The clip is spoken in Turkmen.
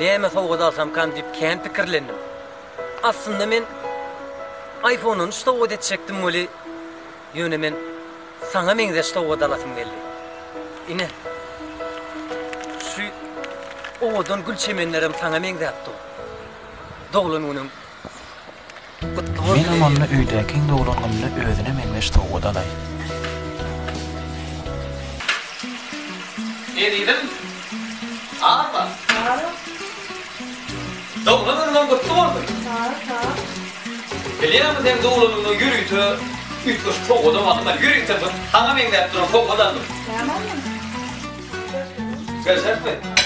Näme sowga alsam kan diýip kän pikirlendim. Aslında men iPhone'un stowga etjekdim boli. Ýöne men saňa meňde stowga dalasym geldi. Ine. Şu owadan gül çemenlerim saňa meňde atdy. Doglanunyň Men amanna öýdäkiň doglanymny özüne meňde stowga dalay. Edidin? Apa? Doglananyň gutdy boldy. Bilýärmi sen doglananyň ýürüýte, ütgüş çok odam adamlar ýürüýte bir. Saňa meňde atdyran çok odamlar. Tamam mı? Görüşürüz.